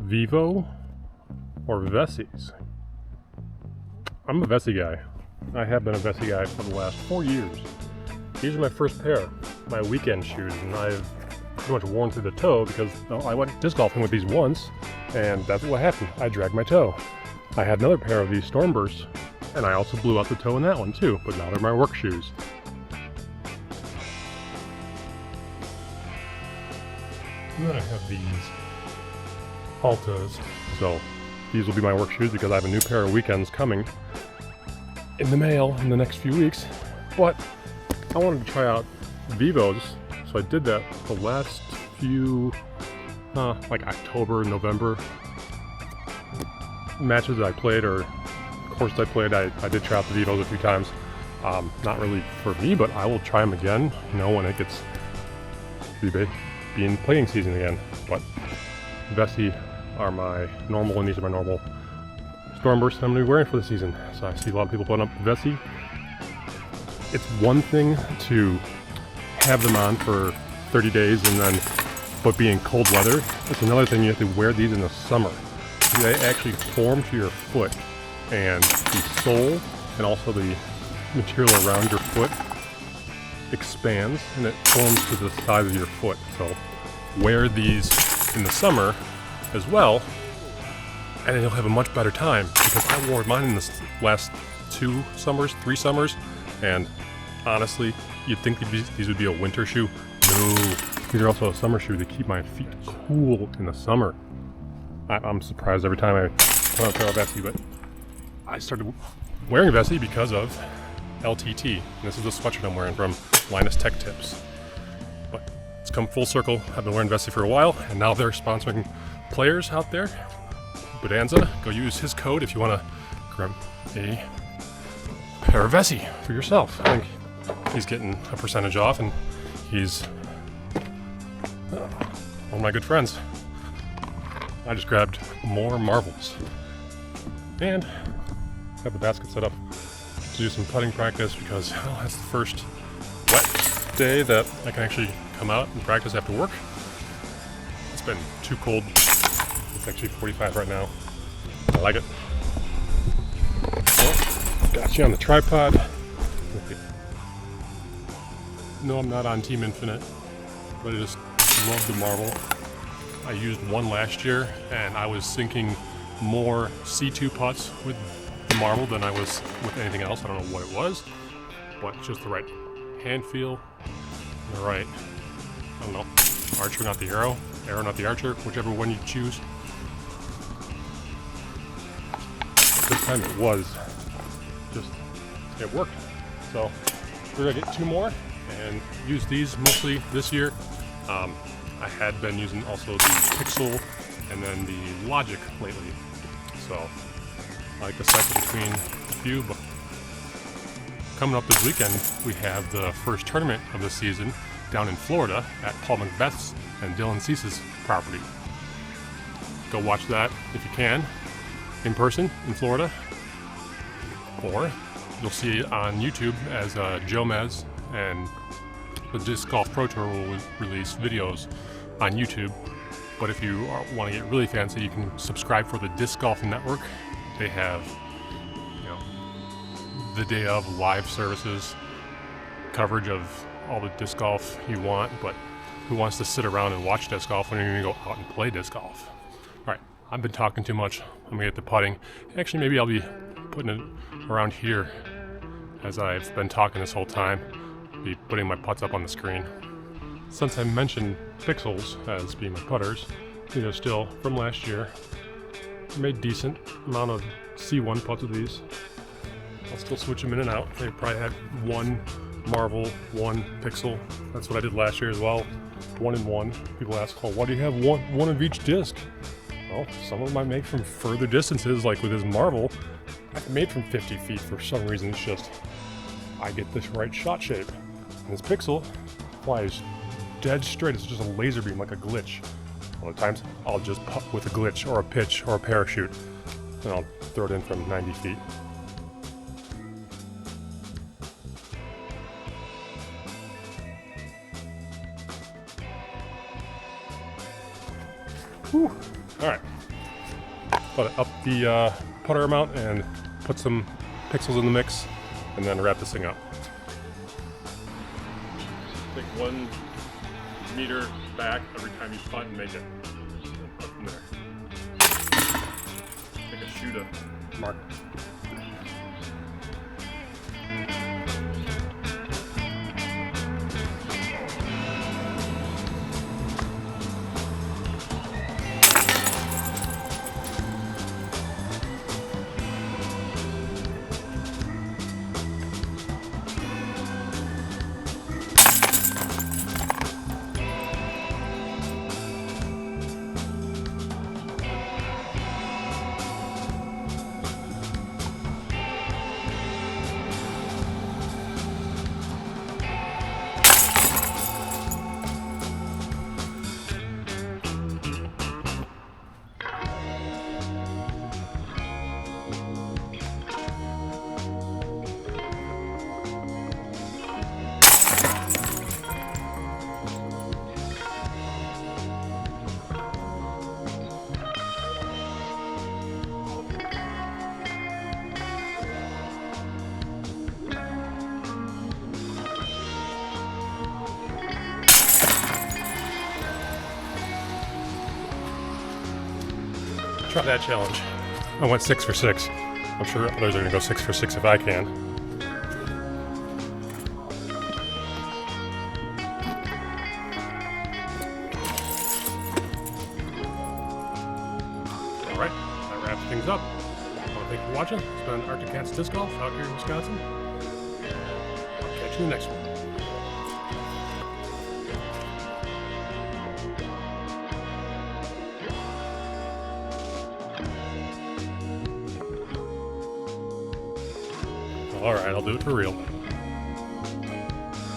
Vivo or Vessi's? I'm a Vessi guy. I have been a Vessi guy for the last 4 years. These are my first pair, my weekend shoes, and I've pretty much worn through the toe because I went disc golfing with these once, and that's what happened. I dragged my toe. I had another pair of these Stormbursts, and I also blew out the toe in that one too, but now they're my work shoes. And then I have these Altas, so these will be my work shoes because I have a new pair of weekends coming in the mail in the next few weeks. But I wanted to try out Vivos, so I did that the last few, like October, November matches that I played, or courses I played. I did try out the Vivos a few times. Not really for me, but I will try them again, when it gets to be in playing season again. But Vessi are my normal, and these are my normal Stormbursts I'm going to be wearing for the season. So I see a lot of people putting up Vessi. It's one thing to have them on for 30 days but be in cold weather. It's another thing you have to wear these in the summer. They actually form to your foot, and the sole and also the material around your foot expands and it forms to the size of your foot. So wear these in the summer as well, and then you'll have a much better time, because I wore mine in the last 3 summers, and honestly, you'd think these would be a winter shoe. No, these are also a summer shoe to keep my feet cool in the summer. I'm surprised every time I put on a pair of Vessi, but I started wearing Vessi because of LTT. And this is the sweatshirt I'm wearing from Linus Tech Tips. But it's come full circle. I've been wearing Vessi for a while, and now they're sponsoring players out there. Bonanza, go use his code if you want to grab a pair of Vessi for yourself. I think he's getting a percentage off, and he's one of my good friends. I just grabbed more marbles and have the basket set up to do some putting practice, because that's the first wet day that I can actually come out and practice after work. It's been too cold. It's actually 45 right now. I like it. Well, got you on the tripod. No, I'm not on Team Infinite, but I just love the marble. I used one last year, and I was sinking more C2 putts with the marble than I was with anything else. I don't know what it was, but just the right hand feel, the right, I don't know, archer not the arrow not the archer, whichever one you choose. This time it worked. So we're gonna get 2 more and use these mostly this year. I had been using also the Pixel and then the Logic lately, so I like to cycle between a few. But coming up this weekend, we have the first tournament of the season down in Florida at Paul Macbeth's and Dylan Cease's property. Go watch that if you can, in person in Florida, or you'll see it on YouTube as Joe Mez and the Disc Golf Pro Tour will release videos on YouTube. But if you want to get really fancy, you can subscribe for the Disc Golf Network. They have, the day of live services, coverage of all the disc golf you want, but who wants to sit around and watch disc golf when you're going to go out and play disc golf? All right, I've been talking too much. I'm going to get to putting. Actually, maybe I'll be putting it around here as I've been talking this whole time. Be putting my putts up on the screen. Since I mentioned Pixels as being my putters, these are still from last year. Made decent amount of C1 putts with these. I'll still switch them in and out. They probably had 1 Marvel, 1 Pixel. That's what I did last year as well. 1 and 1. People ask, why do you have one of each disc? Well, some of them I make from further distances, like with this Marvel. I've made from 50 feet for some reason. It's just I get this right shot shape. And this Pixel flies dead straight. It's just a laser beam, like a glitch. A lot of times I'll just putt with a glitch or a pitch or a parachute, and I'll throw it in from 90 feet. Whew. All right, Let it up the putter amount and put some pixels in the mix, and then wrap this thing up. Take 1 meter back every time you putt and make it up from there. Take a shoe to mark. Try that challenge. I went 6 for 6. I'm sure others are going to go 6 for 6 if I can. Alright, that wraps things up. I want to thank you for watching. It's been Arctic Cats Disc Golf out here in Wisconsin. I'll catch you in the next one. Alright, I'll do it for real.